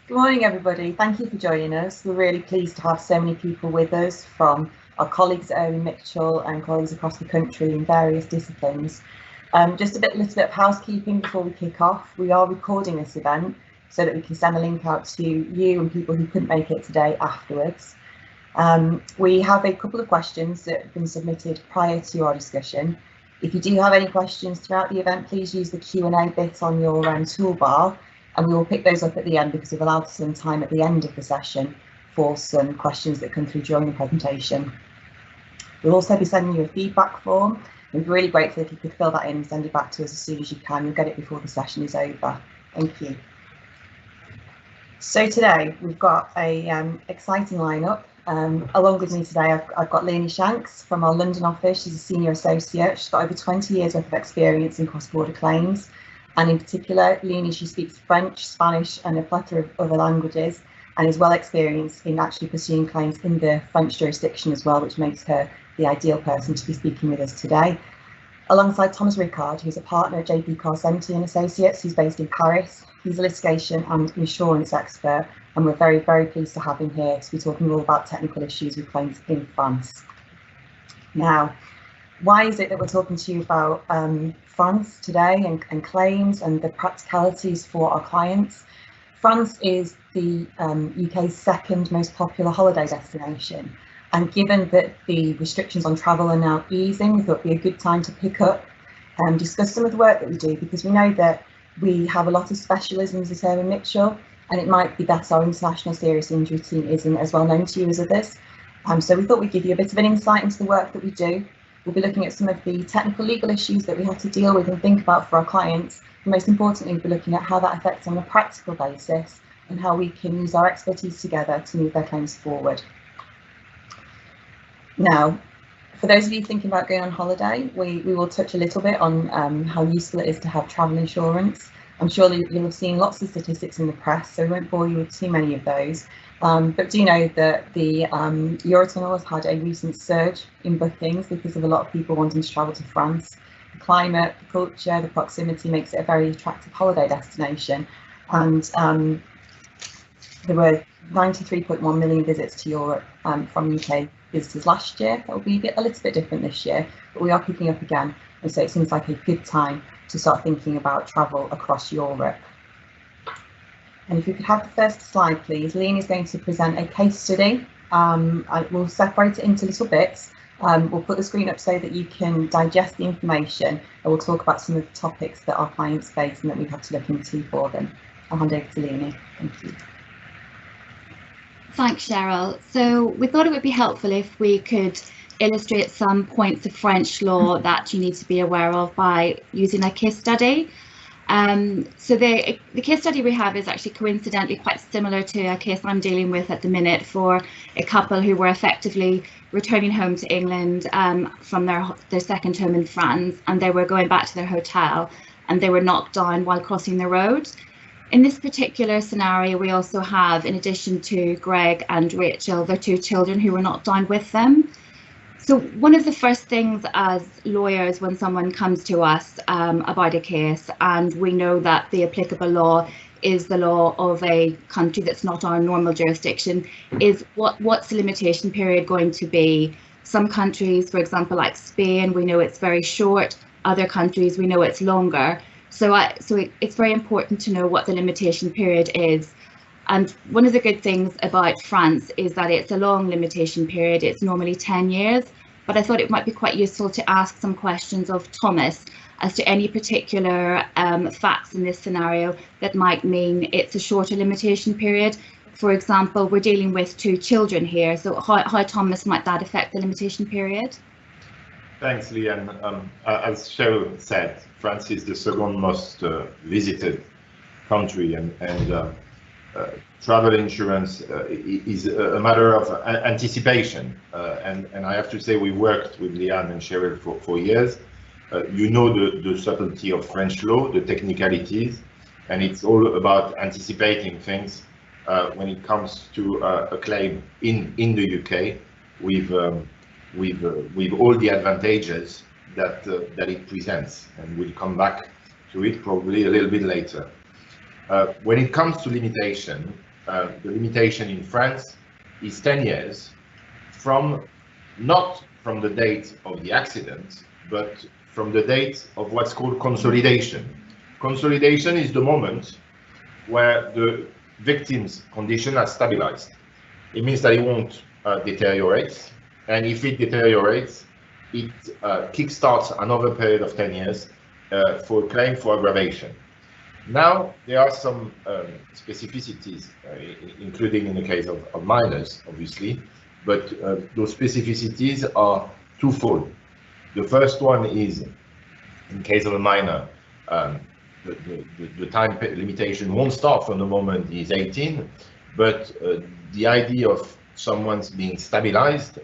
Good morning, everybody. Thank you for joining us. We're really pleased to have so many people with us, from our colleagues at Irwin Mitchell and colleagues across the country in various disciplines. Just a little bit of housekeeping before we kick off. We are recording this event so that we can send a link out to you and people who couldn't make it today afterwards. We have a couple of questions that have been submitted prior to our discussion. If you do have any questions throughout the event, please use the Q&A bit on your toolbar, and we will pick those up at the end because we've allowed some time at the end of the session for some questions that come through during the presentation. We'll also be sending you a feedback form. We'd be really grateful if you could fill that in and send it back to us as soon as you can. You'll get it before the session is over. Thank you. So today we've got a exciting lineup. Along with me today, I've got Leane Shanks from our London office. She's a senior associate. She's got over 20 years worth of experience in cross-border claims. And in particular, Leane, she speaks French, Spanish, and a plethora of other languages, and is well experienced in actually pursuing claims in the French jurisdiction as well, which makes her the ideal person to be speaking with us today. Alongside Thomas Rickard, who's a partner at JP Carcenti and Associates, who's based in Paris. He's a litigation and insurance expert, and we're very, very pleased to have him here to be talking all about technical issues with claims in France. Now, why is it that we're talking to you about France today and claims and the practicalities for our clients? France is the UK's second most popular holiday destination. And given that the restrictions on travel are now easing, we thought it'd be a good time to pick up and discuss some of the work that we do, because we know that we have a lot of specialisms at Irwin Mitchell, and it might be that our international serious injury team isn't as well known to you as others. So we thought we'd give you a bit of an insight into the work that we do. We'll be looking at some of the technical legal issues that we have to deal with and think about for our clients. And most importantly, we'll be looking at how that affects on a practical basis and how we can use our expertise together to move their claims forward. Now, for those of you thinking about going on holiday, we will touch a little bit on how useful it is to have travel insurance. I'm sure you'll have seen lots of statistics in the press, so I won't bore you with too many of those. But do you know that the Eurotunnel has had a recent surge in bookings because of a lot of people wanting to travel to France? The climate, the culture, the proximity makes it a very attractive holiday destination. And there were 93.1 million visits to Europe from UK visitors last year. That will be a little bit different this year, but we are picking up again. And so it seems like a good time to start thinking about travel across Europe. And if you could have the first slide, please. Leane is going to present a case study. We'll separate it into little bits. We'll put the screen up so that you can digest the information, and we'll talk about some of the topics that our clients face and that we've had to look into for them. I'll hand over to Leane. Thank you. Thanks, Cheryl. So we thought it would be helpful if we could illustrate some points of French law that you need to be aware of by using a case study. So the case study we have is actually coincidentally quite similar to a case I'm dealing with at the minute for a couple who were effectively returning home to England from their second home in France, and they were going back to their hotel and they were knocked down while crossing the road. In this particular scenario, we also have, in addition to Greg and Rachel, their two children who were knocked down with them. So one of the first things as lawyers when someone comes to us about a case, and we know that the applicable law is the law of a country that's not our normal jurisdiction, is what's the limitation period going to be? Some countries, for example, like Spain, we know it's very short. Other countries, we know it's longer. So it's very important to know what the limitation period is. And one of the good things about France is that it's a long limitation period. It's normally 10 years, but I thought it might be quite useful to ask some questions of Thomas as to any particular facts in this scenario that might mean it's a shorter limitation period. For example, we're dealing with two children here. So how Thomas, might that affect the limitation period? Thanks, Leanne. As Cheryl said, France is the second most visited country, and travel insurance is a matter of anticipation. And I have to say, we worked with Leanne and Cheryl for years. You know the subtlety of French law, the technicalities, and it's all about anticipating things when it comes to a claim in the UK with all the advantages that it presents, and we'll come back to it probably a little bit later. When it comes to limitation, the limitation in France is 10 years not from the date of the accident, but from the date of what's called consolidation. Consolidation is the moment where the victim's condition has stabilized. It means that it won't deteriorate, and if it deteriorates, it kickstarts another period of 10 years for a claim for aggravation. Now, there are some specificities, including in the case of minors, obviously, but those specificities are twofold. The first one is, in case of a minor, the time limitation won't start from the moment he's 18, but the idea of someone's being stabilized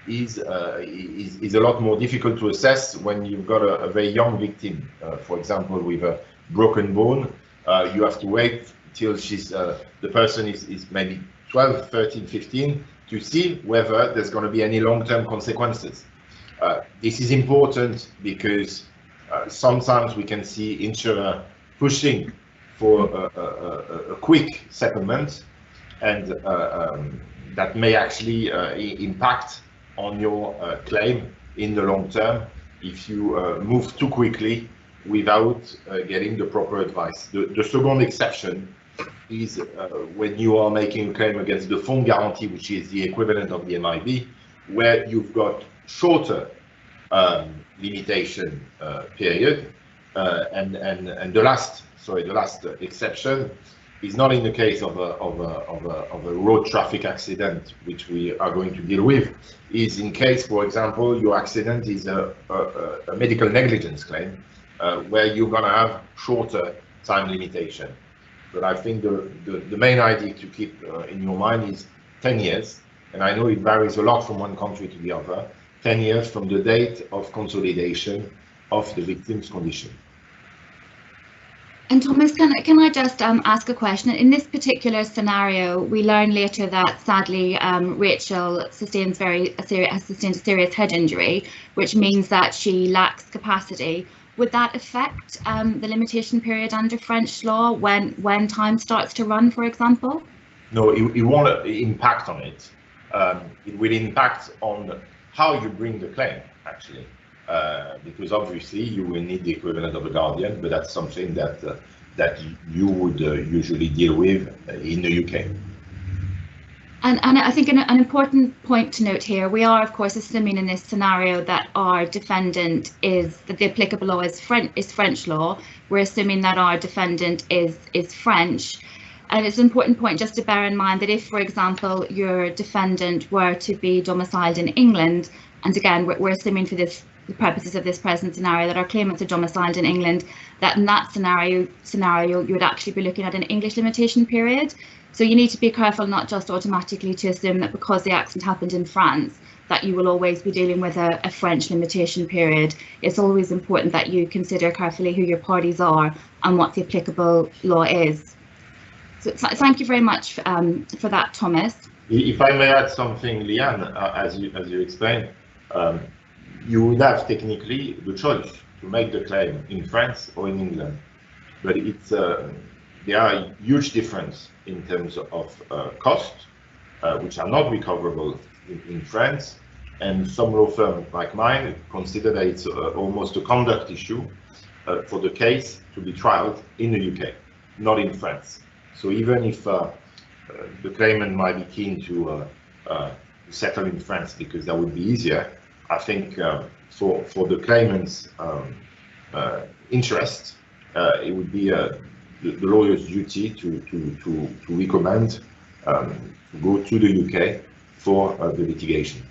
is a lot more difficult to assess when you've got a very young victim. For example, with a broken bone, you have to wait till the person is maybe 12, 13, 15 to see whether there's going to be any long-term consequences. This is important because sometimes we can see insurer pushing for a quick settlement, and that may actually impact on your claim in the long term if you move too quickly without getting the proper advice. The second exception is when you are making a claim against the fond guarantee, which is the equivalent of the MIB, where you've got shorter limitation period, and the last exception is not in the case of a road traffic accident, which we are going to deal with, is in case, for example, your accident is a medical negligence claim, where you're going to have shorter time limitation. But I think the main idea to keep in your mind is 10 years, and I know it varies a lot from one country to the other, 10 years from the date of consolidation of the victim's condition. And Thomas, can I just ask a question? In this particular scenario, we learn later that sadly Rachel has sustained a serious head injury, which means that she lacks capacity. Would that affect the limitation period under French law when time starts to run, for example? No, it won't impact on it. It will impact on how you bring the claim, actually. Because obviously you will need the equivalent of a guardian, but that's something that you would usually deal with in the UK. And I think an important point to note here, we are of course assuming in this scenario that our defendant that the applicable law is French law. We're assuming that our defendant is French. And it's an important point just to bear in mind that if, for example, your defendant were to be domiciled in England, and again, we're assuming for the purposes of this present scenario that our claimants are domiciled in England, that in that scenario you would actually be looking at an English limitation period. So you need to be careful not just automatically to assume that because the accident happened in France that you will always be dealing with a French limitation period. It's always important that you consider carefully who your parties are and what the applicable law is. So thank you very much for that, Thomas. If I may add something, Leanne, as you explained, you would have technically the choice to make the claim in France or in England, but there are a huge difference in terms of cost, which are not recoverable in France, and some law firms like mine consider that it's almost a conduct issue for the case to be trialed in the UK, not in France. So even if the claimant might be keen to settle in France because that would be easier, I think for the claimant's interest, it would be the lawyer's duty to recommend to go to the UK for the litigation.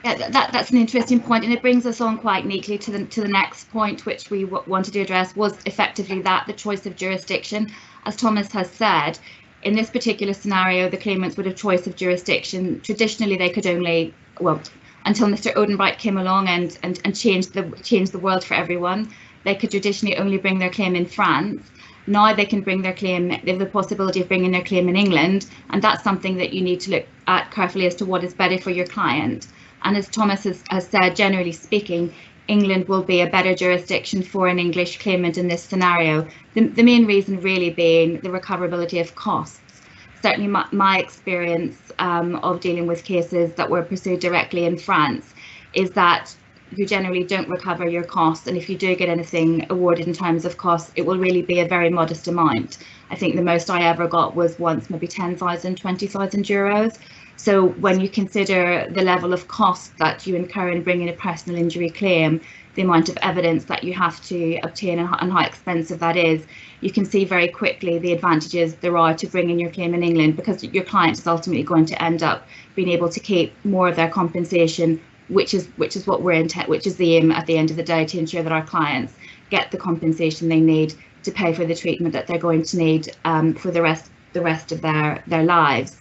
Yeah, that's an interesting point, and it brings us on quite neatly to the next point, which we wanted to address, was effectively the choice of jurisdiction. As Thomas has said, in this particular scenario, the claimants would have choice of jurisdiction. Traditionally, they could only, well, until Mr. Odenbright came along and changed the world for everyone, they could traditionally only bring their claim in France. Now they can bring their claim, they have the possibility of bringing their claim in England, and that's something that you need to look at carefully as to what is better for your client. And as Thomas has said, generally speaking, England will be a better jurisdiction for an English claimant in this scenario. The main reason really being the recoverability of costs. certainly my experience of dealing with cases that were pursued directly in France is that you generally don't recover your costs, and if you do get anything awarded in terms of costs, it will really be a very modest amount. I think the most I ever got was once maybe 10,000, 20,000 euros. So when you consider the level of cost that you incur in bringing a personal injury claim, the amount of evidence that you have to obtain and how expensive that is, you can see very quickly the advantages there are to bringing your claim in England, because your client is ultimately going to end up being able to keep more of their compensation, which is what which is the aim at the end of the day, to ensure that our clients get the compensation they need to pay for the treatment that they're going to need for the rest of their lives.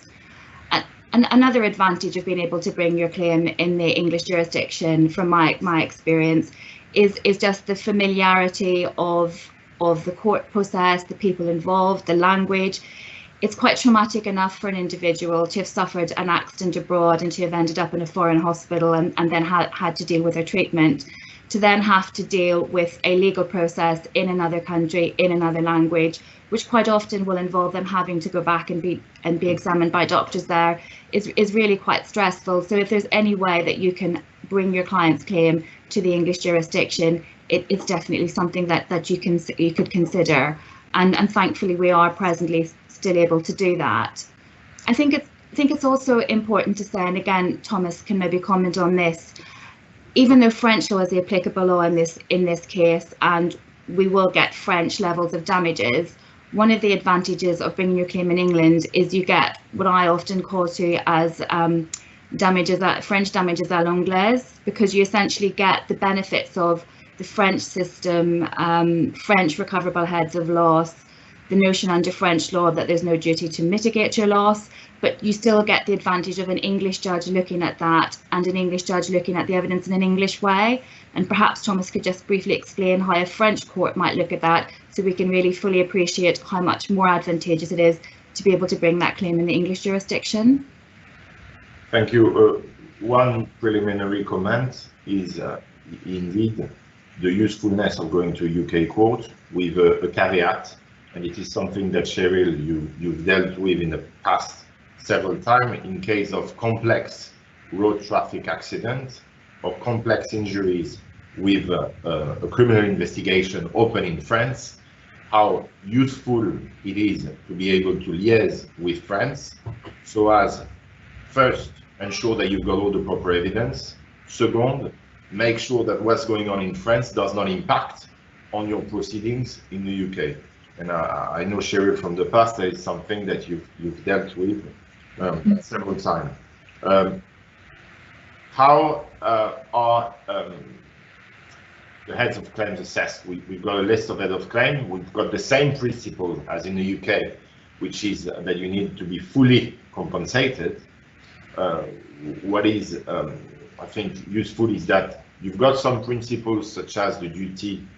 And another advantage of being able to bring your claim in the English jurisdiction, from my experience, is just the familiarity of the court process, the people involved, the language. It's quite traumatic enough for an individual to have suffered an accident abroad and to have ended up in a foreign hospital and then had to deal with their treatment, to then have to deal with a legal process in another country, in another language, which quite often will involve them having to go back and be examined by doctors there, is really quite stressful. So if there's any way that you can bring your client's claim to the English jurisdiction, it's definitely something that you could consider. And thankfully we are presently still able to do that. I think it's also important to say, and again Thomas can maybe comment on this, even though French law is the applicable law in this case, and we will get French levels of damages, one of the advantages of bringing your claim in England is you get what I often call to as French damages à l'anglaise, because you essentially get the benefits of the French system, French recoverable heads of loss, the notion under French law that there's no duty to mitigate your loss, but you still get the advantage of an English judge looking at that and an English judge looking at the evidence in an English way. And perhaps Thomas could just briefly explain how a French court might look at that, so we can really fully appreciate how much more advantageous it is to be able to bring that claim in the English jurisdiction. Thank you. One preliminary comment is indeed the usefulness of going to a UK court, with a caveat, and it is something that Cheryl, you've dealt with in the past several times, in case of complex road traffic accident or complex injuries with a criminal investigation open in France, how useful it is to be able to liaise with France, so as first ensure that you've got all the proper evidence, second, make sure that what's going on in France does not impact on your proceedings in the UK. And I know, Cheryl, from the past, that is something that you've dealt with several times. How are the heads of claims assessed? We've got a list of heads of claim. We've got the same principle as in the UK, which is that you need to be fully compensated. What is, I think, useful is that you've got some principles, such as the duty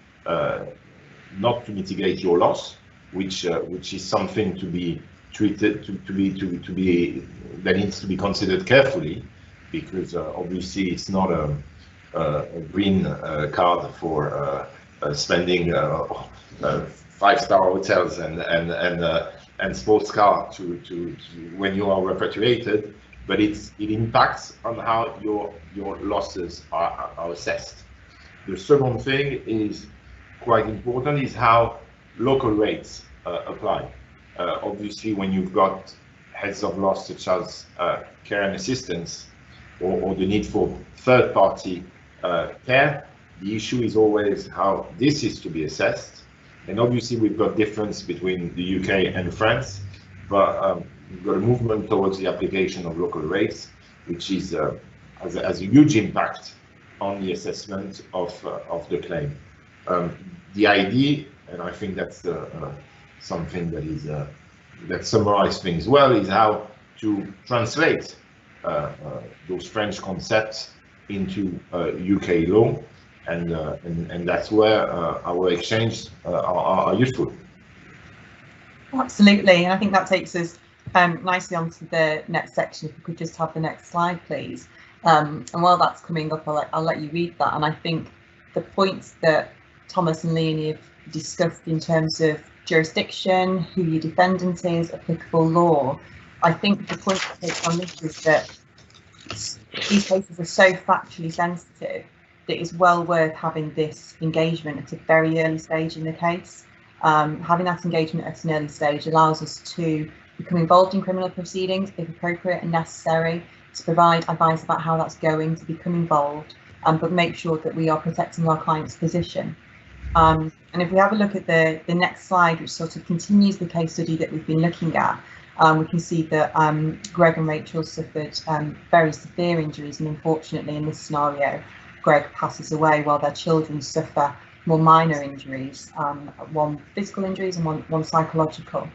not to mitigate your loss, which is something to be treated that needs to be considered carefully, because obviously it's not a green card for spending 5-star hotels and sports car to when you are repatriated, but it impacts on how your losses are assessed. The second thing is quite important, is how local rates apply. Obviously, when you've got heads of loss such as care and assistance, or the need for third-party care, the issue is always how this is to be assessed. And obviously, we've got difference between the UK and France, but we've got a movement towards the application of local rates, which is has a huge impact on the assessment of the claim. The idea, and I think that's something that is that summarizes things well, is how to translate those French concepts into UK law, and that's where our exchanges are useful. Absolutely, and I think that takes us nicely onto the next section. If we could just have the next slide, please. And while that's coming up, I'll let you read that. And I think the points that Thomas and Leane have discussed in terms of jurisdiction, who your defendant is, applicable law. I think the point to take on this is that these cases are so factually sensitive that it's well worth having this engagement at a very early stage in the case. Having that engagement at an early stage allows us to become involved in criminal proceedings if appropriate and necessary, to provide advice about how that's going, to become involved, but make sure that we are protecting our client's position. And if we have a look at the next slide, which sort of continues the case study that we've been looking at, we can see that Greg and Rachel suffered very severe injuries, and unfortunately in this scenario, Greg passes away while their children suffer more minor injuries, one physical injuries and one psychological.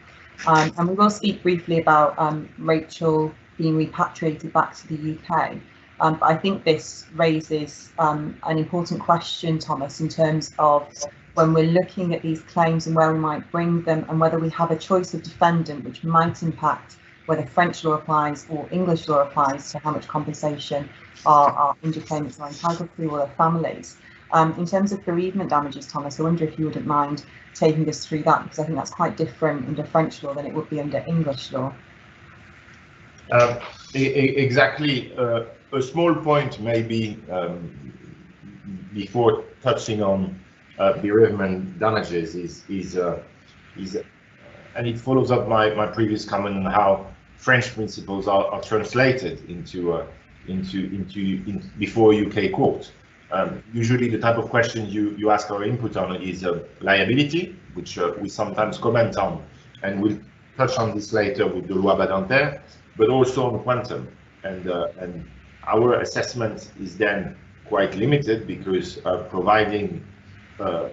And we will speak briefly about Rachel being repatriated back to the UK. But I think this raises an important question, Thomas, in terms of when we're looking at these claims and where we might bring them, and whether we have a choice of defendant which might impact whether French law applies or English law applies to how much compensation our injured claimants are entitled to, or their families. In terms of bereavement damages, Thomas, I wonder if you wouldn't mind taking us through that, because I think that's quite different under French law than it would be under English law. Exactly. A small point maybe before touching on bereavement damages is and it follows up my previous comment on how French principles are translated into before UK court. Usually the type of questions you ask our input on is liability, which we sometimes comment on, and we'll touch on this later with the loi Badinter, but also on quantum. And our assessment is then quite limited, because providing the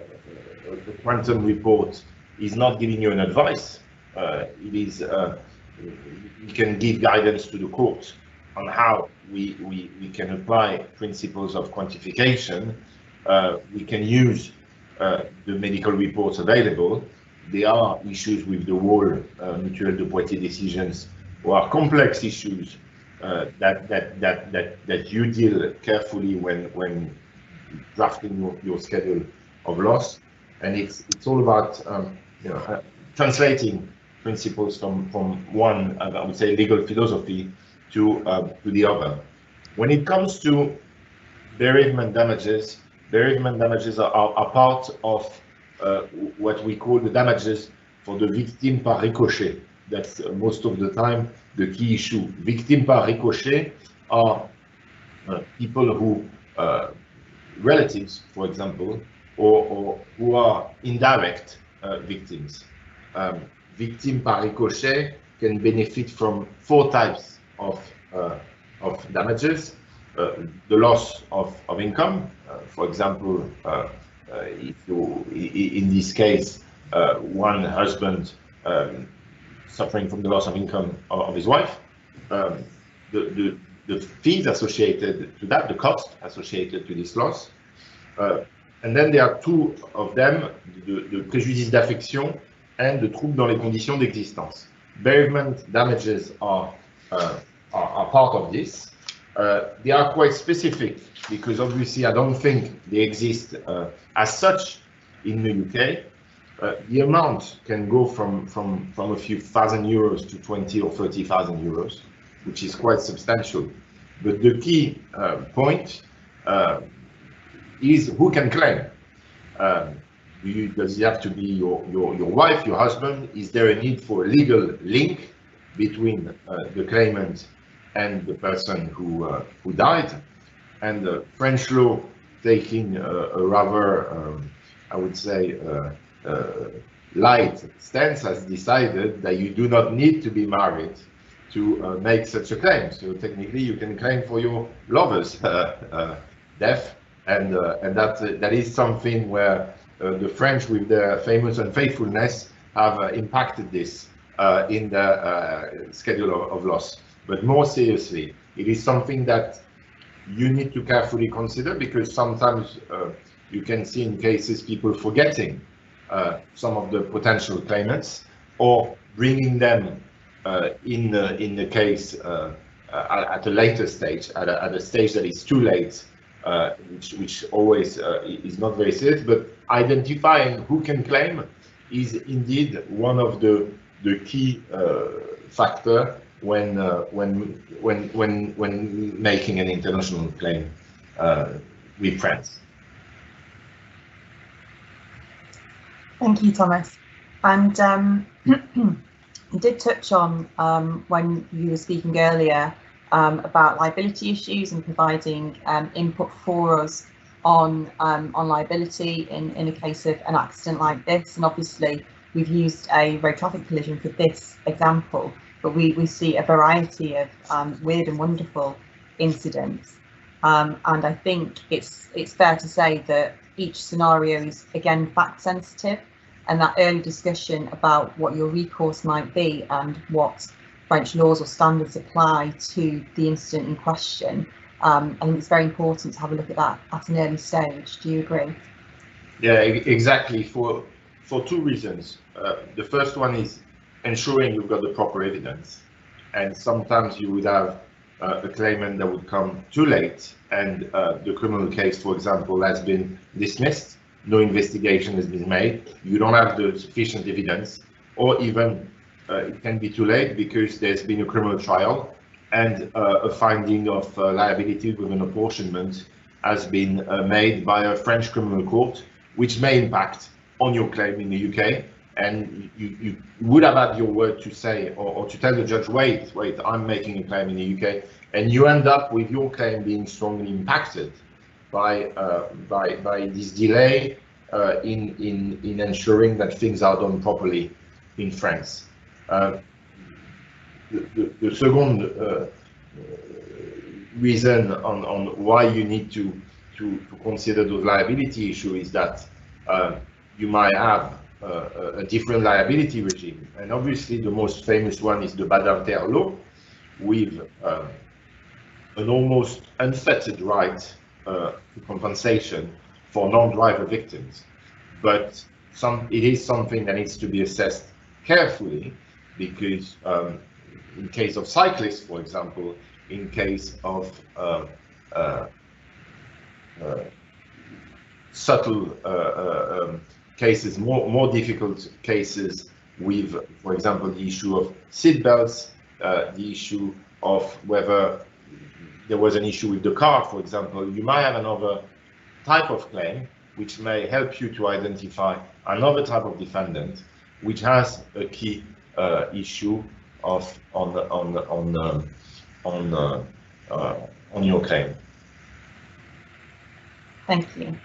quantum report is not giving you an advice. It is we can give guidance to the court on how we can apply principles of quantification. We can use the medical reports available. There are issues with the whole mutuelle de Poitiers decisions, or are complex issues that you deal carefully when drafting your schedule of loss. And it's all about translating principles from one, I would say, legal philosophy to the other. When it comes to bereavement damages are part of what we call the damages for the victime par ricochet. That's most of the time the key issue. Victime par ricochet are people who, relatives, for example, or who are indirect victims. Victime par ricochet can benefit from 4 types of damages. The loss of income, for example, if you, in this case, one husband suffering from the loss of income of his wife, the fees associated to that, the cost associated to this loss. And then there are 2 of them, the préjudice d'affection and the trouble dans les conditions d'existence. Bereavement damages are part of this. They are quite specific, because obviously I don't think they exist as such in the UK. The amount can go from a few thousand euros to 20 or 30,000 euros, which is quite substantial. But the key point is who can claim. Does it have to be your wife, your husband? Is there a need for a legal link between the claimant and the person who died? And French law, taking a rather, I would say, light stance, has decided that you do not need to be married to make such a claim. So technically, you can claim for your lover's death, and that is something where the French, with their famous unfaithfulness, have impacted this in the schedule of loss. But more seriously, it is something that you need to carefully consider, because sometimes you can see in cases people forgetting some of the potential claimants, or bringing them in the case at a later stage, at a stage that is too late, which always is not very serious. But identifying who can claim is indeed one of the key factor when making an international claim with France. Thank you, Thomas. And you did touch on when you were speaking earlier about liability issues and providing input for us on liability in a case of an accident like this. And obviously we've used a road traffic collision for this example, but we see a variety of weird and wonderful incidents. And I think it's fair to say that each scenario is again fact sensitive, and that early discussion about what your recourse might be and what French laws or standards apply to the incident in question. I think it's very important to have a look at that at an early stage. Do you agree? Yeah, exactly. For two reasons. The first one is ensuring you've got the proper evidence, and sometimes you would have a claimant that would come too late, and the criminal case, for example, has been dismissed. No investigation has been made. You don't have the sufficient evidence, or even it can be too late because there's been a criminal trial and a finding of liability with an apportionment has been made by a French criminal court, which may impact on your claim in the UK. And you would have had your word to say, or to tell the judge, wait, I'm making a claim in the UK, and you end up with your claim being strongly impacted by this delay in ensuring that things are done properly in France. The second reason on why you need to consider those liability issue is that you might have a different liability regime, and obviously the most famous one is the Badinter law, with an almost unfettered right to compensation for non-driver victims. But it is something that needs to be assessed carefully, because in case of cyclists, for example, in case of subtle cases, more difficult cases with, for example, the issue of seat belts, the issue of whether there was an issue with the car, for example, you might have another type of claim which may help you to identify another type of defendant which has a key issue of on your claim. Thank you.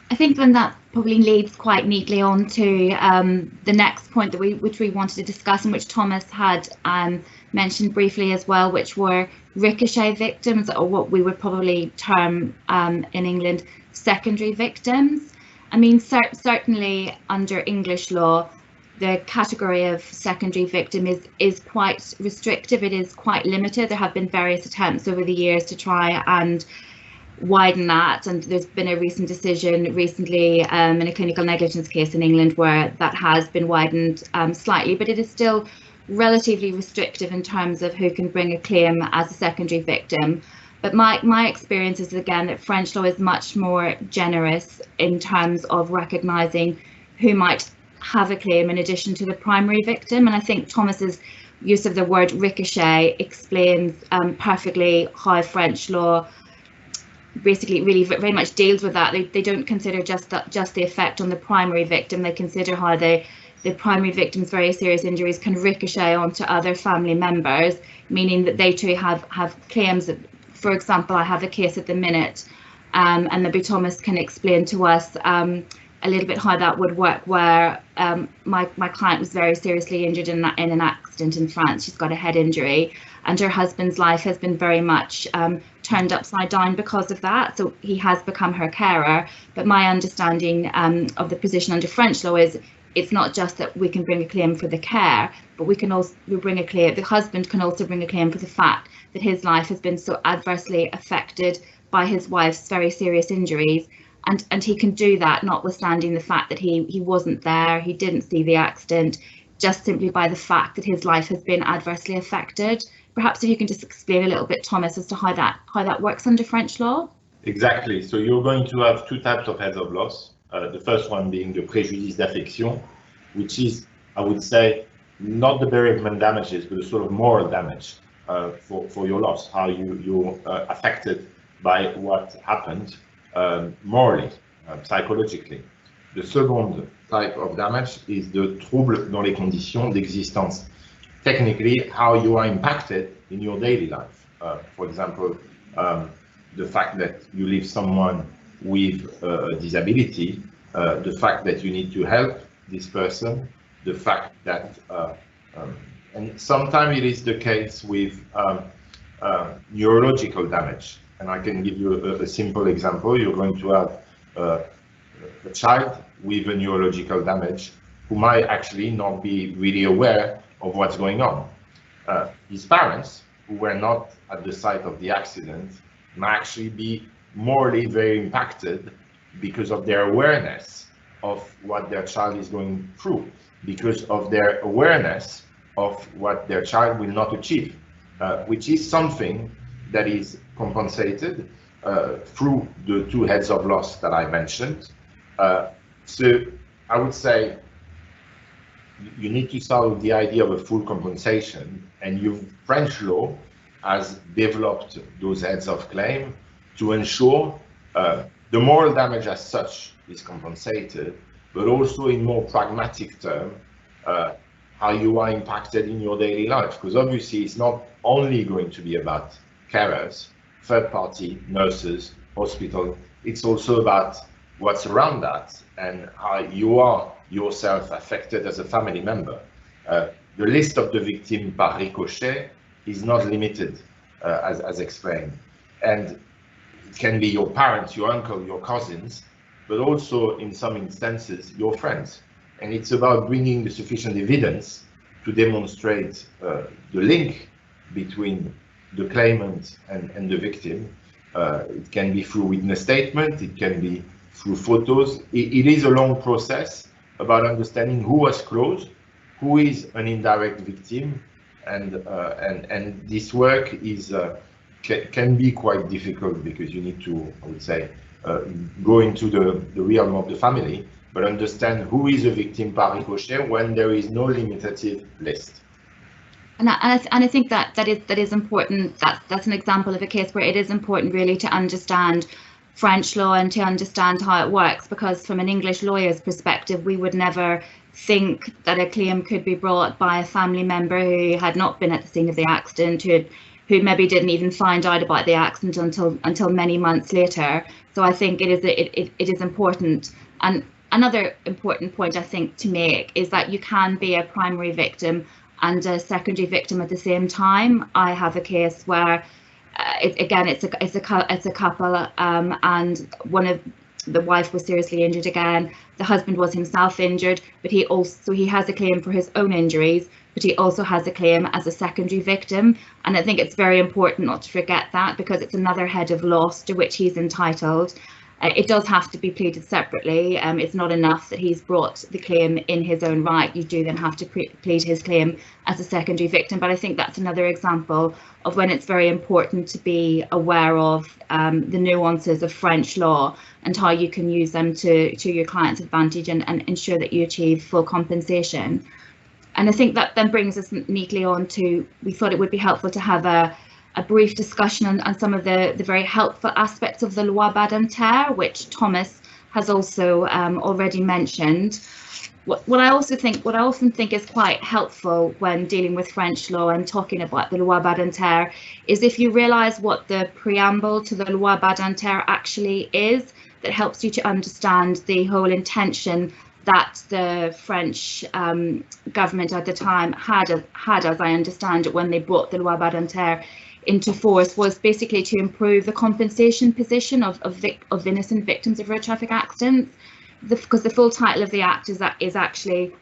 I think then that probably leads quite neatly on to the next point that which we wanted to discuss, and which Thomas had mentioned briefly as well, which were ricochet victims, or what we would probably term in England secondary victims. I mean, certainly under English law, the category of secondary victim is quite restrictive. It is quite limited. There have been various attempts over the years to try and widen that, and there's been a recent decision recently in a clinical negligence case in England where that has been widened slightly, but it is still relatively restrictive in terms of who can bring a claim as a secondary victim. But my experience is, again, that French law is much more generous in terms of recognising who might have a claim in addition to the primary victim. And I think Thomas's use of the word ricochet explains perfectly how French law basically really very much deals with that. They don't consider just the effect on the primary victim. They consider how the primary victim's very serious injuries can ricochet onto other family members, meaning that they too have claims. For example, I have a case at the minute, and maybe Thomas can explain to us a little bit how that would work, where my client was very seriously injured in an accident in France. She's got a head injury, and her husband's life has been very much turned upside down because of that. So he has become her carer. But my understanding of the position under French law is it's not just that we can bring a claim for the care, but we bring a claim. The husband can also bring a claim for the fact that his life has been so adversely affected by his wife's very serious injuries. And he can do that notwithstanding the fact that he wasn't there, he didn't see the accident, just simply by the fact that his life has been adversely affected. Perhaps if you can just explain a little bit, Thomas, as to how that works under French law. Exactly. So you're going to have two types of heads of loss. The first one being the préjudice d'affection, which is, I would say, not the bereavement damages, but the sort of moral damage for your loss, how you're affected by what happened morally, psychologically. The second type of damage is the trouble dans les conditions d'existence. Technically, how you are impacted in your daily life. For example, the fact that you leave someone with a disability, the fact that you need to help this person, the fact that, and sometimes it is the case with neurological damage. And I can give you a simple example. You're going to have a child with a neurological damage who might actually not be really aware of what's going on. His parents, who were not at the site of the accident, might actually be morally very impacted because of their awareness of what their child is going through, because of their awareness of what their child will not achieve, which is something that is compensated through the two heads of loss that I mentioned. So I would say you need to start with the idea of a full compensation, and French law has developed those heads of claim to ensure the moral damage as such is compensated, but also in more pragmatic terms, how you are impacted in your daily life. Because obviously it's not only going to be about carers, third-party nurses, hospital, it's also about what's around that and how you are yourself affected as a family member. The list of the victims par ricochet is not limited, as explained. And it can be your parents, your uncle, your cousins, but also in some instances, your friends. And it's about bringing the sufficient evidence to demonstrate the link between the claimant and the victim. It can be through witness statement, it can be through photos. It is a long process about understanding who was close, who is an indirect victim, and this work is can be quite difficult because you need to, I would say, go into the realm of the family, but understand who is a victim par ricochet when there is no limitative list. And I think that is important. That's an example of a case where it is important really to understand French law and to understand how it works, because from an English lawyer's perspective, we would never think that a claim could be brought by a family member who had not been at the scene of the accident, who maybe didn't even find out about the accident until many months later. So I think it is important. And another important point I think to make is that you can be a primary victim and a secondary victim at the same time. I have a case where it's a couple, and one of the wife was seriously injured again. The husband was himself injured, but he has a claim for his own injuries, but he also has a claim as a secondary victim. And I think it's very important not to forget that, because it's another head of loss to which he's entitled. It does have to be pleaded separately. It's not enough that he's brought the claim in his own right. You do then have to plead his claim as a secondary victim. But I think that's another example of when it's very important to be aware of the nuances of French law and how you can use them to your client's advantage and ensure that you achieve full compensation. And I think that then brings us neatly on to, we thought it would be helpful to have a brief discussion on some of the very helpful aspects of the loi Badinter, which Thomas has also already mentioned. What I often think is quite helpful when dealing with French law and talking about the loi Badinter is if you realise what the preamble to the loi Badinter actually is, that helps you to understand the whole intention that the French government at the time had, as I understand it, when they brought the loi Badinter into force, was basically to improve the compensation position of innocent victims of road traffic accidents, because the full title of the act is actually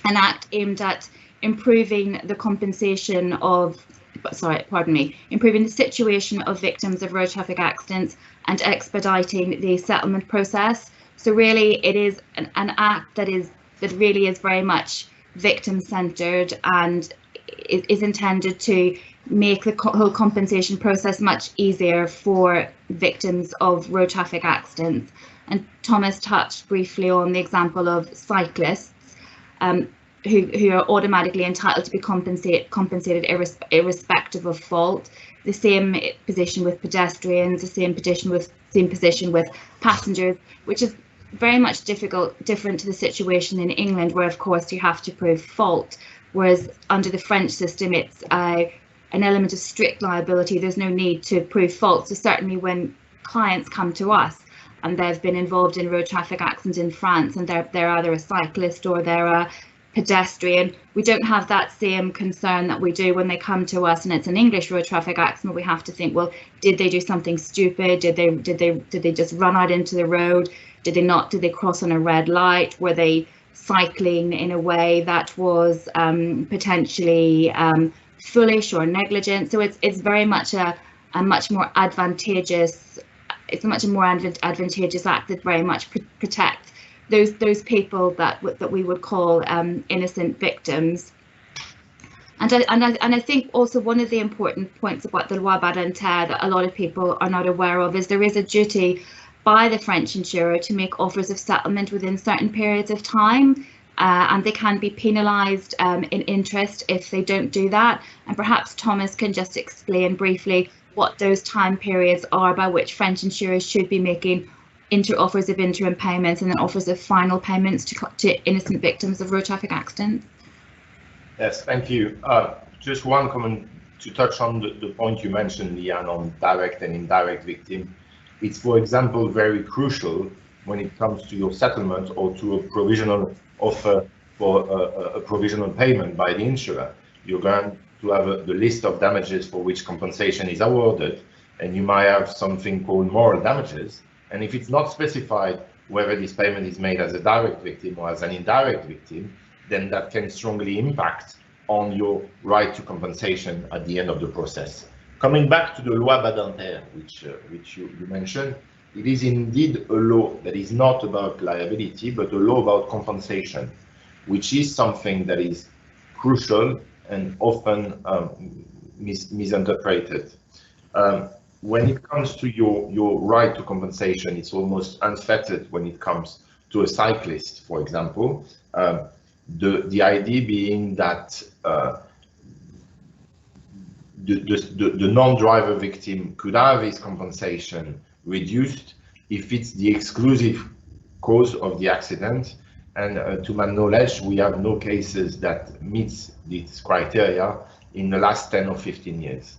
an act aimed at improving the compensation of, improving the situation of victims of road traffic accidents and expediting the settlement process. So really, it is an act that really is very much victim-centred and is intended to make the whole compensation process much easier for victims of road traffic accidents. And Thomas touched briefly on the example of cyclists who are automatically entitled to be compensated irrespective of fault. The same position with pedestrians, the same position with passengers, which is very much different to the situation in England, where of course you have to prove fault, whereas under the French system it's an element of strict liability. There's no need to prove fault. So certainly when clients come to us and they've been involved in road traffic accidents in France and they're either a cyclist or they're a pedestrian, we don't have that same concern that we do when they come to us and it's an English road traffic accident. We have to think, well, did they do something stupid? Did they just run out into the road? Did they cross on a red light? Were they cycling in a way that was potentially foolish or negligent? So it's very much a much more advantageous. It's a much more advantageous act that very much protects those people that we would call innocent victims. And I think also one of the important points about the loi Badinter that a lot of people are not aware of is there is a duty by the French insurer to make offers of settlement within certain periods of time, and they can be penalised in interest if they don't do that. And perhaps Thomas can just explain briefly what those time periods are by which French insurers should be making offers of interim payments and then offers of final payments to innocent victims of road traffic accidents. Yes, thank you. Just one comment to touch on the point you mentioned, Leanne, on direct and indirect victim. It's, for example, very crucial when it comes to your settlement or to a provisional offer for a provisional payment by the insurer. You're going to have the list of damages for which compensation is awarded, and you might have something called moral damages. And if it's not specified whether this payment is made as a direct victim or as an indirect victim, then that can strongly impact on your right to compensation at the end of the process. Coming back to the loi Badinter, which you mentioned, it is indeed a law that is not about liability, but a law about compensation, which is something that is crucial and often misinterpreted. When it comes to your right to compensation, it's almost unfettered when it comes to a cyclist, for example. The idea being that the non-driver victim could have his compensation reduced if it's the exclusive cause of the accident. And to my knowledge, we have no cases that meets this criteria in the last 10 or 15 years.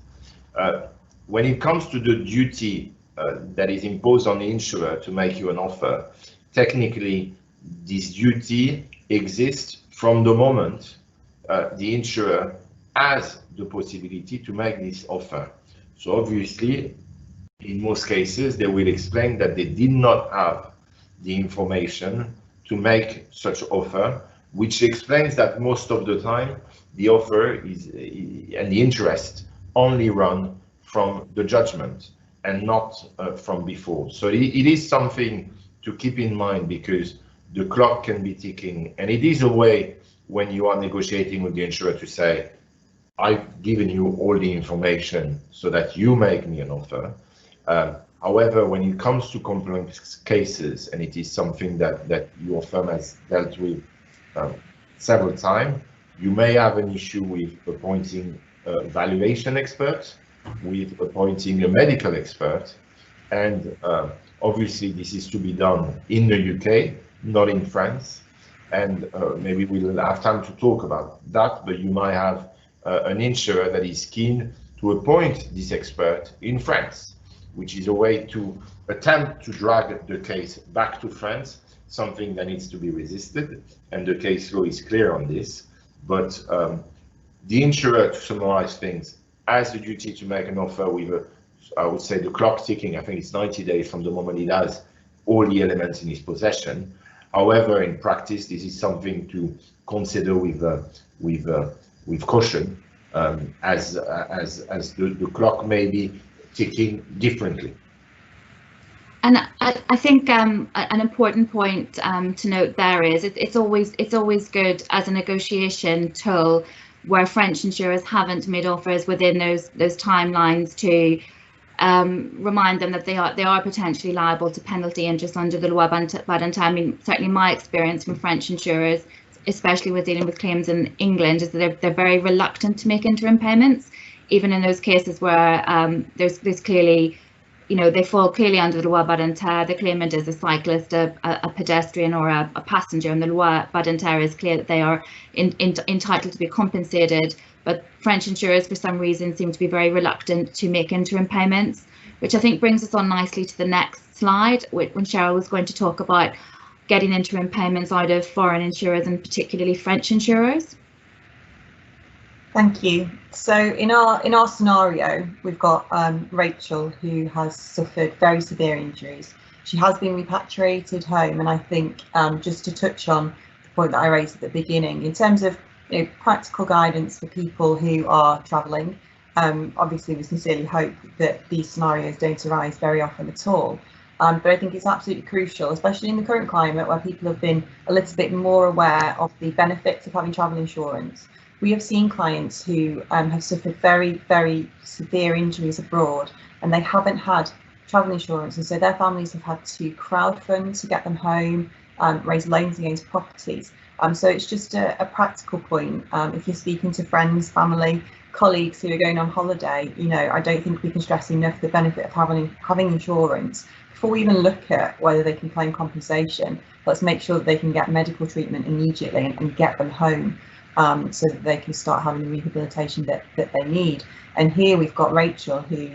When it comes to the duty that is imposed on the insurer to make you an offer, technically this duty exists from the moment the insurer has the possibility to make this offer. So obviously, in most cases, they will explain that they did not have the information to make such offer, which explains that most of the time the offer is and the interest only run from the judgment and not from before. So it is something to keep in mind, because the clock can be ticking, and it is a way when you are negotiating with the insurer to say, I've given you all the information so that you make me an offer. However, when it comes to complex cases, and it is something that your firm has dealt with several times, you may have an issue with appointing valuation experts, with appointing a medical expert, and obviously this is to be done in the UK, not in France, and maybe we'll have time to talk about that, but you might have an insurer that is keen to appoint this expert in France, which is a way to attempt to drag the case back to France, something that needs to be resisted, and the case law is clear on this. But the insurer, to summarize things, has the duty to make an offer with, I would say, the clock ticking. I think it's 90 days from the moment he has all the elements in his possession. However, in practice, this is something to consider with caution, as the clock may be ticking differently. And I think an important point to note there is it's always good as a negotiation tool where French insurers haven't made offers within those timelines to remind them that they are potentially liable to penalty interest under the loi Badinter. I mean, certainly my experience from French insurers, especially with dealing with claims in England, is that they're very reluctant to make interim payments, even in those cases where there's clearly, you know, they fall clearly under the loi Badinter. The claimant is a cyclist, a pedestrian, or a passenger, and the loi Badinter is clear that they are entitled to be compensated. But French insurers, for some reason, seem to be very reluctant to make interim payments, which I think brings us on nicely to the next slide, when Cheryl was going to talk about getting interim payments out of foreign insurers, and particularly French insurers. Thank you. So in our scenario, we've got Rachel, who has suffered very severe injuries. She has been repatriated home, and I think just to touch on the point that I raised at the beginning, in terms of practical guidance for people who are travelling, obviously we sincerely hope that these scenarios don't arise very often at all. But I think it's absolutely crucial, especially in the current climate where people have been a little bit more aware of the benefits of having travel insurance. We have seen clients who have suffered very, very severe injuries abroad, and they haven't had travel insurance, and so their families have had to crowdfund to get them home, raise loans against properties. So it's just a practical point. If you're speaking to friends, family, colleagues who are going on holiday, you know, I don't think we can stress enough the benefit of having insurance. Before we even look at whether they can claim compensation, let's make sure that they can get medical treatment immediately and get them home, so that they can start having the rehabilitation that they need. And here we've got Rachel, who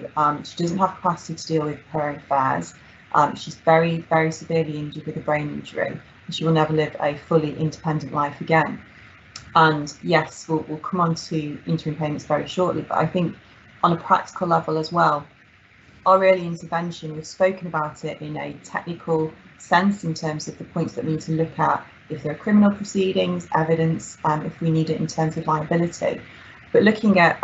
she doesn't have capacity to deal with her own affairs. She's very, very severely injured with a brain injury, and she will never live a fully independent life again. And yes, we'll come on to interim payments very shortly, but I think on a practical level as well, our early intervention, we've spoken about it in a technical sense in terms of the points that we need to look at, if there are criminal proceedings, evidence, if we need it in terms of liability. But looking at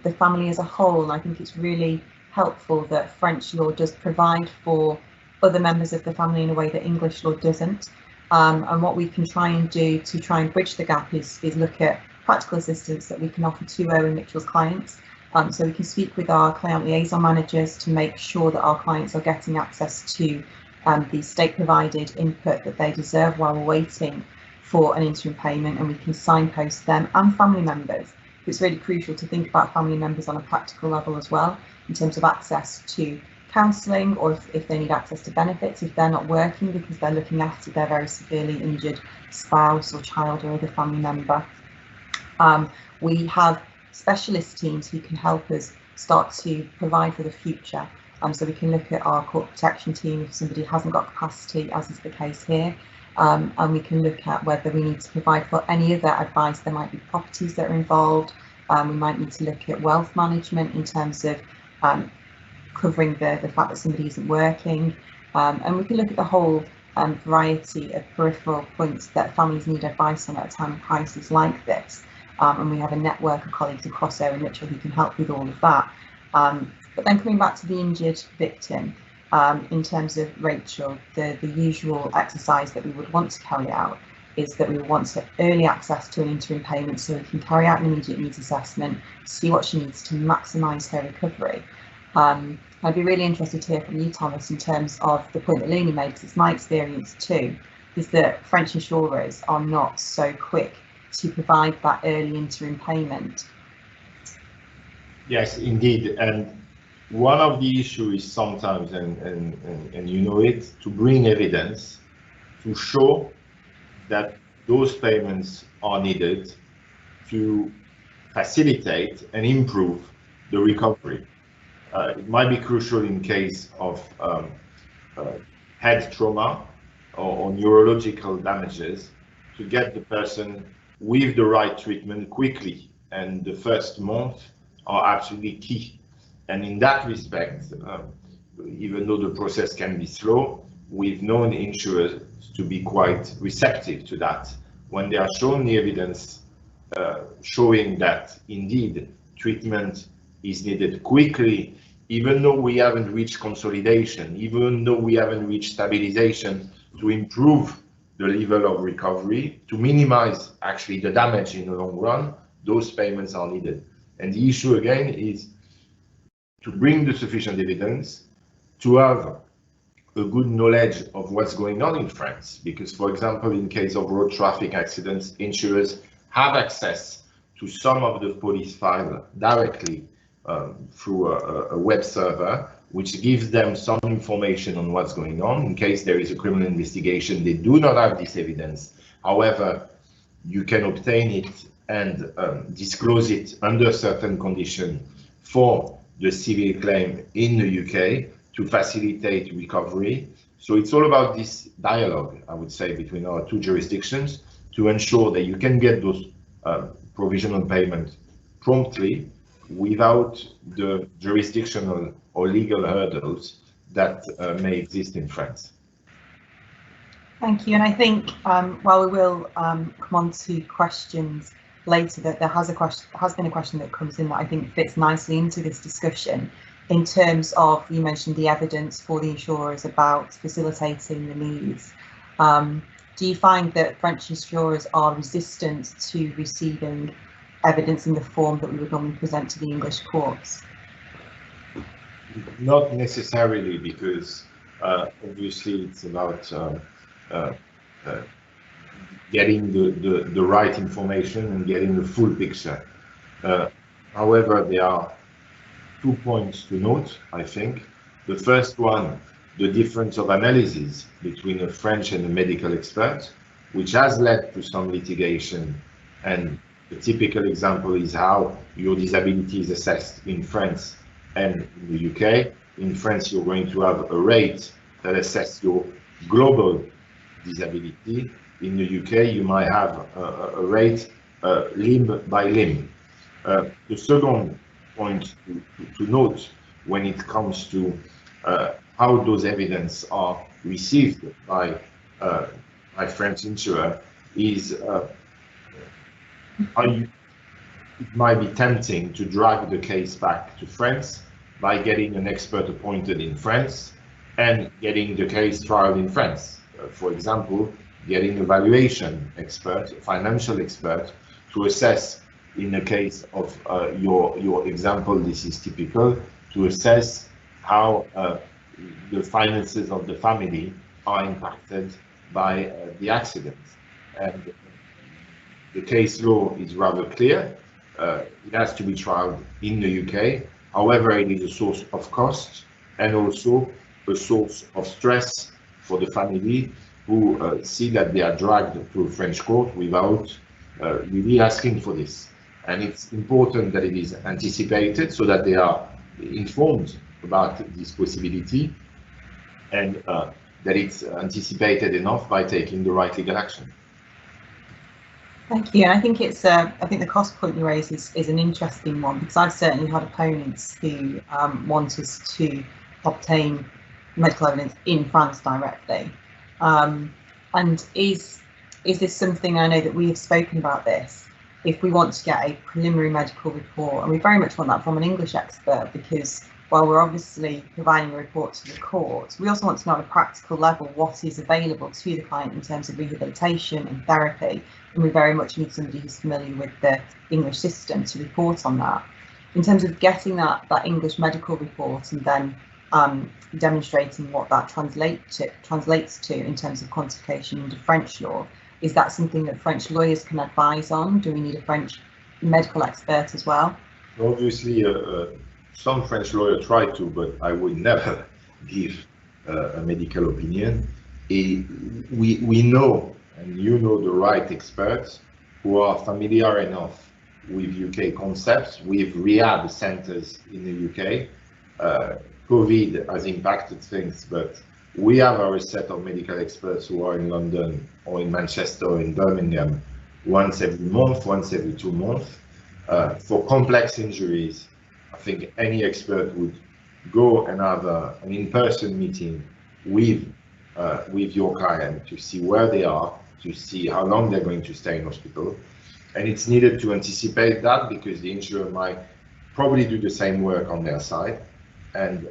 the family as a whole, I think it's really helpful that French law does provide for other members of the family in a way that English law doesn't. And what we can try and do to try and bridge the gap is look at practical assistance that we can offer to Irwin Mitchell's clients. So we can speak with our client liaison managers to make sure that our clients are getting access to the state provided input that they deserve while we're waiting for an interim payment, and we can signpost them and family members. It's really crucial to think about family members on a practical level as well, in terms of access to counselling, or if they need access to benefits if they're not working because they're looking after their very severely injured spouse or child or other family member. We have specialist teams who can help us start to provide for the future. So we can look at our corporate protection team if somebody hasn't got capacity, as is the case here, and we can look at whether we need to provide for any other advice. There might be properties that are involved. We might need to look at wealth management in terms of covering the fact that somebody isn't working, and we can look at the whole variety of peripheral points that families need advice on at a time of crisis like this. And we have a network of colleagues across Irwin Mitchell who can help with all of that. But then coming back to the injured victim, in terms of Rachel, the usual exercise that we would want to carry out is that we want to early access to an interim payment so we can carry out an immediate needs assessment, see what she needs to maximise her recovery. I'd be really interested to hear from you, Thomas, in terms of the point that Leane made, because it's my experience too, is that French insurers are not so quick to provide that early interim payment. Yes, indeed. And one of the issues is sometimes, and you know it, to bring evidence to show that those payments are needed to facilitate and improve the recovery. It might be crucial in case of head trauma or neurological damages to get the person with the right treatment quickly, and the first month are absolutely key. And in that respect, even though the process can be slow, we've known insurers to be quite receptive to that when they are shown the evidence showing that indeed treatment is needed quickly, even though we haven't reached consolidation, even though we haven't reached stabilization, to improve the level of recovery, to minimize actually the damage in the long run. those payments are needed. And the issue again is to bring the sufficient evidence, to have a good knowledge of what's going on in France, because, for example, in case of road traffic accidents, insurers have access to some of the police file directly through a web server, which gives them some information on what's going on. In case there is a criminal investigation, they do not have this evidence. However, you can obtain it and disclose it under certain conditions for the civil claim in the UK to facilitate recovery. So it's all about this dialogue, I would say, between our two jurisdictions to ensure that you can get those provisional payments promptly without the jurisdictional or legal hurdles that may exist in France. Thank you. And I think while we will come on to questions later, that there has been a question that comes in that I think fits nicely into this discussion in terms of, you mentioned the evidence for the insurers about facilitating the needs. Do you find that French insurers are resistant to receiving evidence in the form that we would normally present to the English courts? Not necessarily, because obviously it's about getting the right information and getting the full picture. However, there are 2 points to note, I think. The first one, the difference of analysis between a French and a medical expert, which has led to some litigation. And the typical example is how your disability is assessed in France and in the UK. In France, you're going to have a rate that assesses your global disability. In the UK, you might have a rate limb by limb. The second point to note when it comes to how those evidence are received by French insurer is it might be tempting to drag the case back to France by getting an expert appointed in France and getting the case trialed in France. For example, getting a valuation expert, a financial expert, to assess, in the case of your example, this is typical, to assess how the finances of the family are impacted by the accident. And the case law is rather clear. It has to be trialed in the UK. However, it is a source of cost and also a source of stress for the family, who see that they are dragged to a French court without really asking for this. And it's important that it is anticipated so that they are informed about this possibility, and that it's anticipated enough by taking the right legal action. Thank you. And I think it's I think the cost point you raise is an interesting one, because I've certainly had opponents who want us to obtain medical evidence in France directly. And is this something, I know that we have spoken about this, if we want to get a preliminary medical report, and we very much want that from an English expert, because while we're obviously providing a report to the court, we also want to know at a practical level what is available to the client in terms of rehabilitation and therapy, and we very much need somebody who's familiar with the English system to report on that. In terms of getting that English medical report and then demonstrating what that translates to in terms of quantification under French law, is that something that French lawyers can advise on? Do we need a French medical expert as well? Obviously, some French lawyers try to, but I would never give a medical opinion. We know, and you know, the right experts who are familiar enough with UK concepts, with rehab centers in the UK. COVID has impacted things, but we have our set of medical experts who are in London or in Manchester or in Birmingham once every month, once every 2 months. For complex injuries, I think any expert would go and have an in-person meeting with your client to see where they are, to see how long they're going to stay in hospital. And it's needed to anticipate that, because the insurer might probably do the same work on their side. And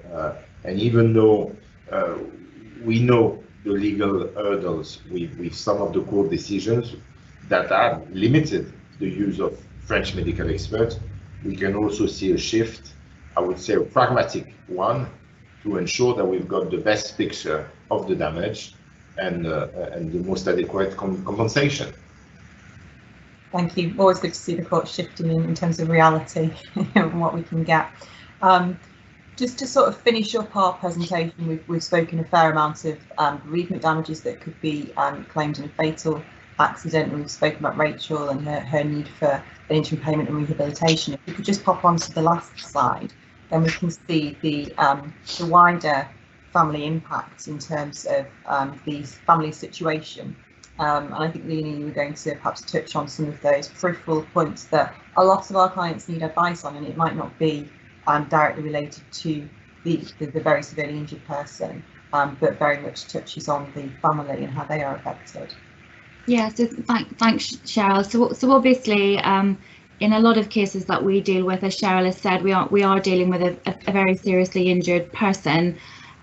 even though we know the legal hurdles with some of the court decisions that have limited the use of French medical expert, we can also see a shift, I would say a pragmatic one, to ensure that we've got the best picture of the damage and the most adequate compensation. Thank you. Always good to see the court shifting in terms of reality and what we can get. Just to sort of finish up our presentation, we've spoken a fair amount of bereavement damages that could be claimed in a fatal accident. We've spoken about Rachel and her need for an interim payment and rehabilitation. If we could just pop onto the last slide, then we can see the wider family impact in terms of the family situation. And I think, Leane, you were going to perhaps touch on some of those peripheral points that a lot of our clients need advice on, and it might not be directly related to the very severely injured person, but very much touches on the family and how they are affected. Yeah, so thanks, Cheryl. So obviously, in a lot of cases that we deal with, as Cheryl has said, we are dealing with a very seriously injured person.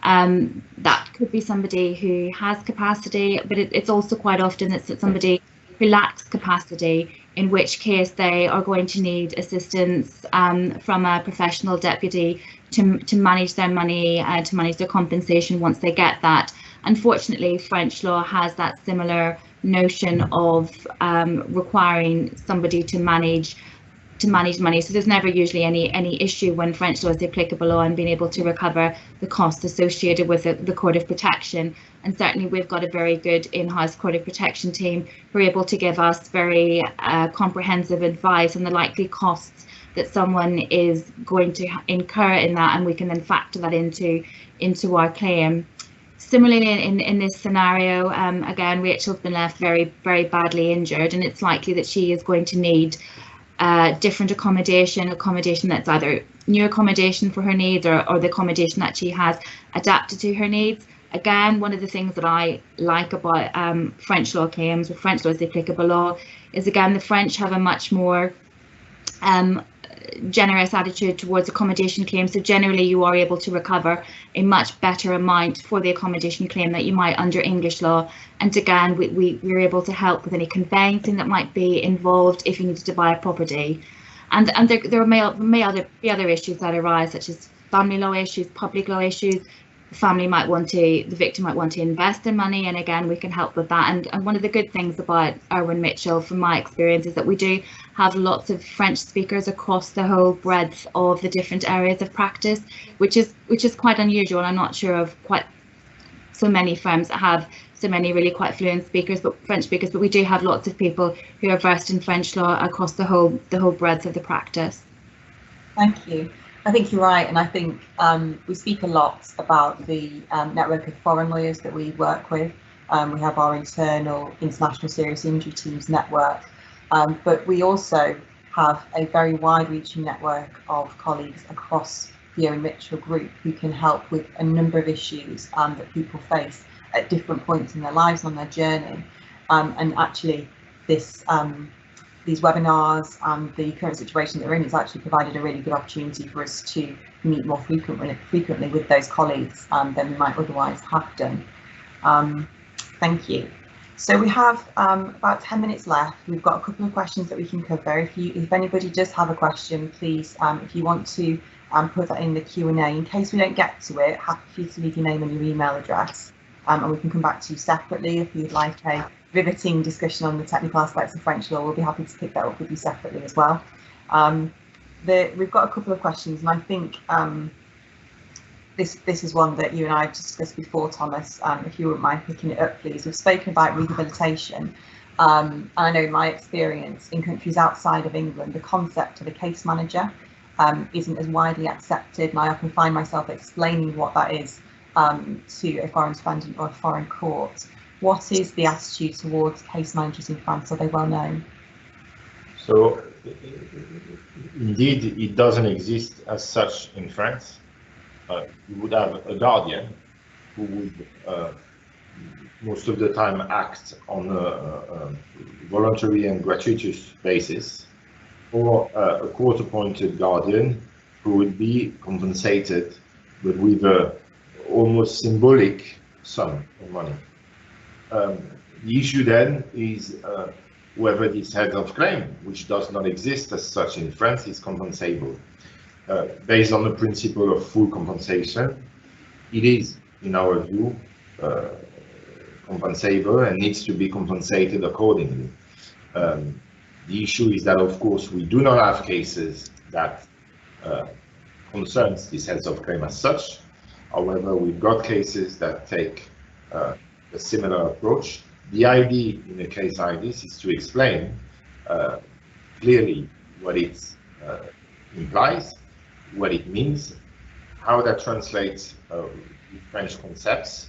That could be somebody who has capacity, but it's also quite often it's somebody who lacks capacity, in which case they are going to need assistance from a professional deputy to manage their money, to manage their compensation once they get that. Unfortunately, French law has that similar notion of requiring somebody to manage money, so there's never usually any issue when French law is the applicable law and being able to recover the costs associated with the Court of Protection. And certainly we've got a very good in-house Court of Protection team who are able to give us very comprehensive advice on the likely costs that someone is going to incur in that, and we can then factor that into our claim. Similarly, in this scenario, again, Rachel's been left very, very badly injured, and it's likely that she is going to need different accommodation that's either new accommodation for her needs or the accommodation that she has adapted to her needs. Again, one of the things that I like about French law claims, or French law is the applicable law, is again the French have a much more generous attitude towards accommodation claims. So generally you are able to recover a much better amount for the accommodation claim that you might under English law. And again, we're able to help with any conveyancing that might be involved if you needed to buy a property. And there may be other issues that arise, such as family law issues, public law issues. The victim might want to invest their money, and again we can help with that. And one of the good things about Irwin Mitchell, from my experience, is that we do have lots of French speakers across the whole breadth of the different areas of practice, which is quite unusual. I'm not sure of quite so many firms that have so many really quite fluent French speakers, but we do have lots of people who are versed in French law across the whole breadth of the practice. Thank you. I think you're right, and I think we speak a lot about the network of foreign lawyers that we work with. We have our internal international serious injury teams network, but we also have a very wide-reaching network of colleagues across the Irwin Mitchell group who can help with a number of issues that people face at different points in their lives on their journey. And actually, these webinars and the current situation that we're in has actually provided a really good opportunity for us to meet more frequently with those colleagues than we might otherwise have done. Thank you. So we have about 10 minutes left. We've got a couple of questions that we can cover. If anybody does have a question, please, if you want to put that in the Q&A. In case we don't get to it, happy for you to leave your name and your email address, and we can come back to you separately. If you'd like a riveting discussion on the technical aspects of French law, we'll be happy to pick that up with you separately as well. We've got a couple of questions, and I think this is one that you and I discussed before, Thomas. If you wouldn't mind picking it up, please. We've spoken about rehabilitation, and I know in my experience in countries outside of England, the concept of a case manager isn't as widely accepted, and I often find myself explaining what that is to a foreign defendant or a foreign court. What is the attitude towards case managers in France? Are they well known? So, indeed, it doesn't exist as such in France. You would have a guardian who would most of the time act on a voluntary and gratuitous basis, or a court-appointed guardian who would be compensated, but with a almost symbolic sum of money. The issue then is whether this head of claim, which does not exist as such in France, is compensable. Based on the principle of full compensation, it is, in our view, compensable and needs to be compensated accordingly. The issue is that, of course, we do not have cases that concerns this heads of claim as such. However, we've got cases that take a similar approach. The idea in a case like this is to explain clearly what it implies, what it means, how that translates with French concepts,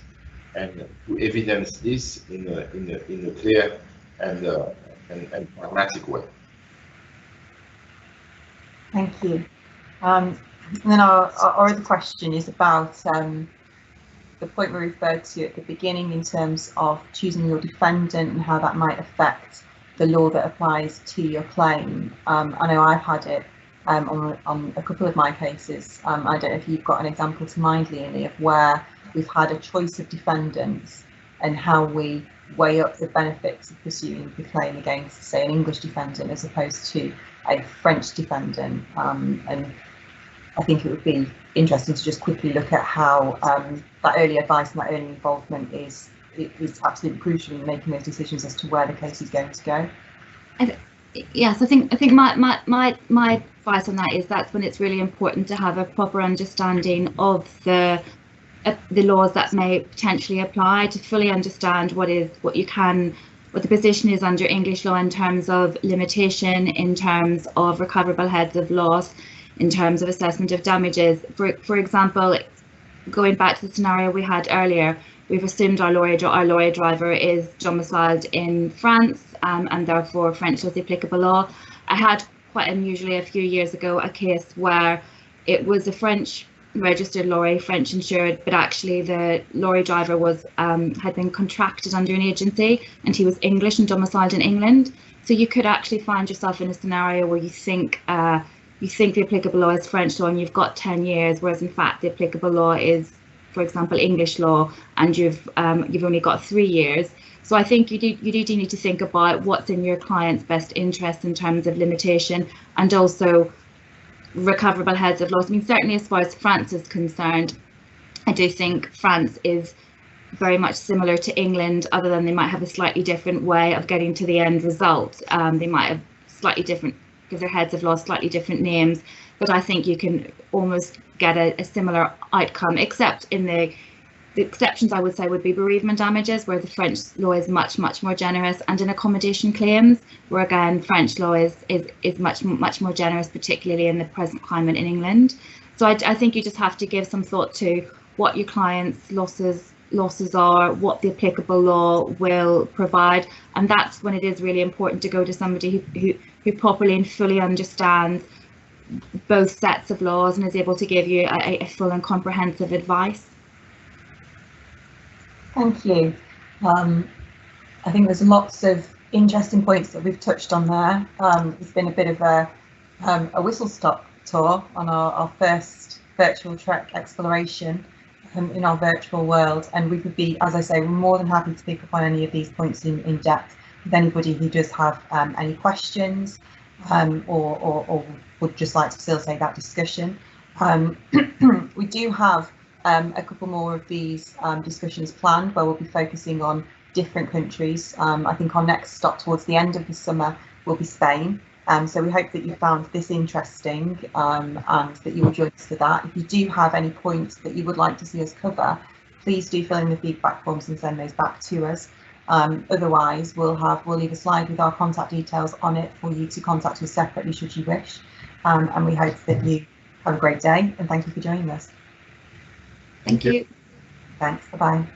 and to evidence this in a clear and pragmatic way. Thank you. And then our other question is about the point we referred to at the beginning in terms of choosing your defendant and how that might affect the law that applies to your claim. I know I've had it on a couple of my cases. I don't know if you've got an example to mind, Leane, of where we've had a choice of defendants and how we weigh up the benefits of pursuing the claim against, say, an English defendant as opposed to a French defendant. And I think it would be interesting to just quickly look at how that early advice and that early involvement is absolutely crucial in making those decisions as to where the case is going to go. Yes, I think my advice on that is that's when it's really important to have a proper understanding of the laws that may potentially apply, to fully understand what the position is under English law in terms of limitation, in terms of recoverable heads of loss, in terms of assessment of damages. For example, going back to the scenario we had earlier, we've assumed our lorry driver is domiciled in France, and therefore French law is the applicable law. I had quite unusually a few years ago a case where it was a French registered lorry, French insured, but actually the lorry driver was had been contracted under an agency and he was English and domiciled in England. So you could actually find yourself in a scenario where you think the applicable law is French law and you've got 10 years, whereas in fact the applicable law is, for example, English law, and you've only got 3 years. So I think you do need to think about what's in your client's best interest in terms of limitation and also recoverable heads of loss. I mean, certainly as far as France is concerned, I do think France is very much similar to England, other than they might have a slightly different way of getting to the end result. They might have slightly different, give their heads of loss slightly different names, but I think you can almost get a similar outcome, except in the exceptions I would say would be bereavement damages, where the French law is much more generous, and in accommodation claims, where again French law is much more generous, particularly in the present climate in England. So I think you just have to give some thought to what your client's losses are, what the applicable law will provide, and that's when it is really important to go to somebody who properly and fully understands both sets of laws and is able to give you a full and comprehensive advice. Thank you. I think there's lots of interesting points that we've touched on there. It's been a bit of a whistle-stop tour on our first virtual trek exploration in our virtual world, and we could be, as I say, we're more than happy to pick up on any of these points in depth with anybody who does have any questions or would just like to facilitate that discussion. We do have a couple more of these discussions planned where we'll be focusing on different countries. I think our next stop towards the end of the summer will be Spain. So we hope that you found this interesting and that you will join us for that. If you do have any points that you would like to see us cover, please do fill in the feedback forms and send those back to us. Otherwise, we'll leave a slide with our contact details on it for you to contact us separately should you wish. And we hope that you have a great day, and thank you for joining us. Thank you. Thanks. Bye-bye.